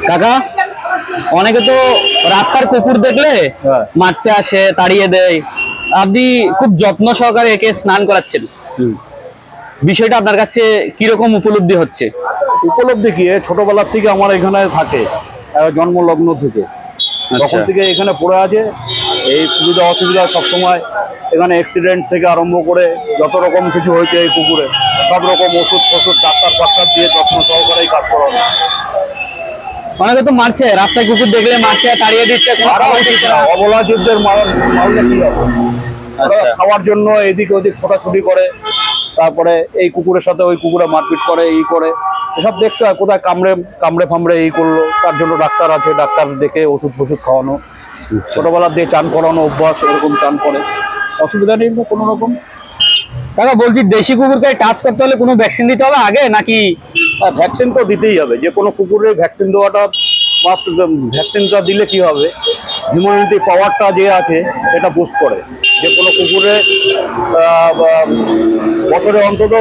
কাকা অনেকে তো রাস্তার কুকুর দেখলে মারতে আসে, তাড়িয়ে দেয়, আপনি খুব যত্ন সহকারে একে স্নান করাচ্ছেন, বিষয়টা আপনার কাছে কিরকম উপলব্ধি হচ্ছে? উপলব্ধি কি, ছোটবেলার থেকে আমার এখানে থাকে, জন্মলগ্ন থেকে তখন থেকে এখানে পড়ে আছে। এই সুবিধা অসুবিধা সবসময় এখানে অ্যাক্সিডেন্ট থেকে আরম্ভ করে যত রকম কিছু হয়েছে এই কুকুরে সব রকম ওষুধ ফষুধ ডাক্তার দিয়ে যত্ন সহকারেই কাজ করানো। অনেকে তো মারছে, রাস্তায় কুকুর দেখলে মারছে, তাড়িয়ে দিচ্ছে। অবলা জীবদের মারলে কি হবে? খাওয়ার জন্য এদিক ওদিক ছোটাছুটি করে, তারপরে এই কুকুরের সাথে ওই কুকুরে মারপিট করে, এই করে, এসব দেখতে হয়। কোথায় কামড়ে ফামড়ে এই করলো, তার জন্য ডাক্তার আছে, ডাক্তার দেখে ওষুধ ফষুধ খাওয়ানো, ছোটবেলার দিয়ে চান করানো অভ্যাস, এরকম চান করে, অসুবিধা নেই কোনো রকম। দাদা বলছি, দেশি কুকুরকে টাচ করতে হলে কোনো ভ্যাকসিন দিতে হবে আগে নাকি? ভ্যাকসিন তো দিতেই হবে, যে কোনো কুকুরের ভ্যাকসিন দেওয়াটা মাস্ট। ভ্যাকসিনটা দিলে কি হবে, ইমিউনিটি পাওয়ারটা যে আছে এটা বুস্ট করে। যে কোনো কুকুরে বছরে অন্তত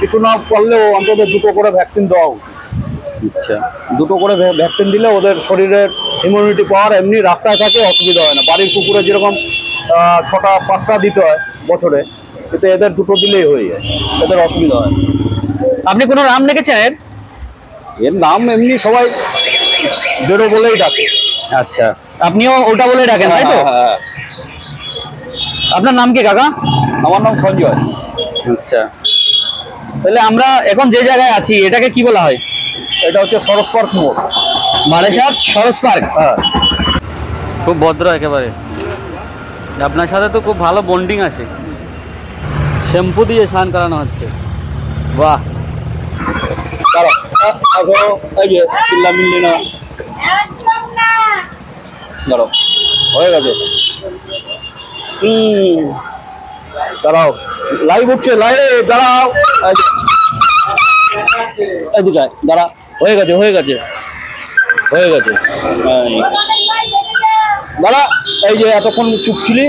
কিছু না করলেও অন্তত 2টো করে ভ্যাকসিন দেওয়া উচিত। আচ্ছা, 2টো করে ভ্যাকসিন দিলে ওদের শরীরের ইমিউনিটি পাওয়ার এমনি রাস্তায় থাকে, অসুবিধা হয় না। বাড়ির কুকুরে যেরকম 6টা 5টা দিতে হয় বছরে, কিন্তু এদের 2টো দিলেই হয়ে যায়, এদের অসুবিধা হয়। আপনি কোনো নাম রেখেছেন এর নাম এমনি সবাই বেরো বলেই ডাকে। আচ্ছা, আপনিও ওটা বলে ডাকেন তাই তো? হ্যাঁ। আপনার নাম কি কাকা? আমার নাম সঞ্জয়। আচ্ছা, তাহলে আমরা এখন যে জায়গায় আছি এটাকে কি বলা হয়? এটা হচ্ছে সরস পার্ক মোড়, বারাসাত সরস পার্ক। হ্যাঁ। খুব ভদ্র একেবারে, আপনার সাথে তো খুব ভালো বন্ডিং আছে। শ্যাম্পু দিয়ে স্নান করানো হচ্ছে, বাহ। এই যে চিল্লা মিল্লি না, দাঁড়াও, হয়ে গেছে। দাঁড়াও, লাইভ উঠছে, লাইভ, দাঁড়াও, এদিকে দাঁড়া, হয়ে গেছে হয়ে গেছে হয়ে গেছে। দাঁড়া, এই যে এতক্ষণ চুপ ছিলি,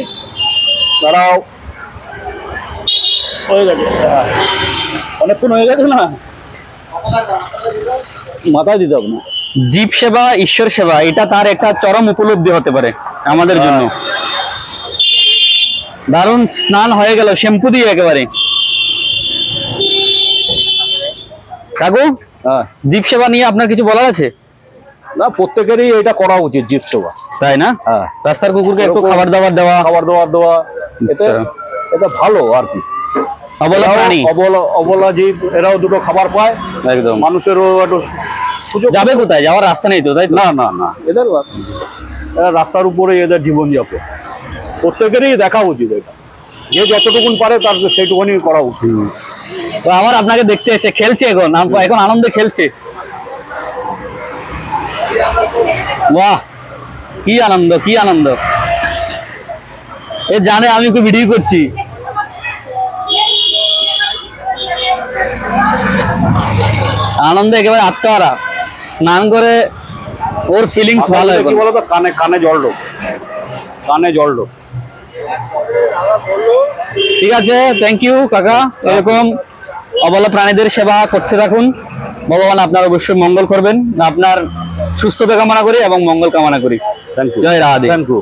দাঁড়াও, হয়ে গেছে। অনেকক্ষণ হয়ে গেছে না, মাথায় দিতে হবে না। জীব সেবা ঈশ্বর সেবা, এটা তার একটা চরম উপলব্ধি হতে পারে আমাদের জন্য। দারুণ স্নান হয়ে গেল শ্যাম্পু দিয়ে একেবারে। কাকু, জীব সেবা নিয়ে আপনার কিছু বলার আছে? না, প্রত্যেকেরই এটা করা উচিত, জীব সেবা, তাই না? রাস্তার কুকুরকে একটু খাবার দাবার দেওয়া, এটা ভালো আর কি। অবলা জীব, এরাও 2টো খাবার পায়, একদম। মানুষেরও একটু সুযোগ। যাবে কোথায়, যাওয়ার রাস্তা নেই তো, তাই না না না, এদের রাস্তার উপরে এদের জীবনযাপন, প্রত্যেকেরই দেখা উচিত। এটা যে যতটুকুন পারে তার সেইটুকুনি করা উচিত। তো আমার আপনাকে দেখতে এসে খেলছে, এখন আনন্দে খেলছে। বাহ, কি আনন্দ, কি আনন্দ। এ জানে আমি ওকে ভিডিও করছি। আনন্দে একেবারে আত্মহারা, স্নান করে ওর ফিলিংস ভালো। কি বলতো, কানে জল ঢোক, কানে জল ঢোক। ঠিক আছে, থ্যাংক ইউ কাকা। এরকম অবলা প্রাণীদের সেবা করতে থাকুন, ভগবান আপনার অবশ্যই মঙ্গল করবেন। আপনার সুস্থতা কামনা করি এবং মঙ্গল কামনা করি। জয় রাধে। Thank you.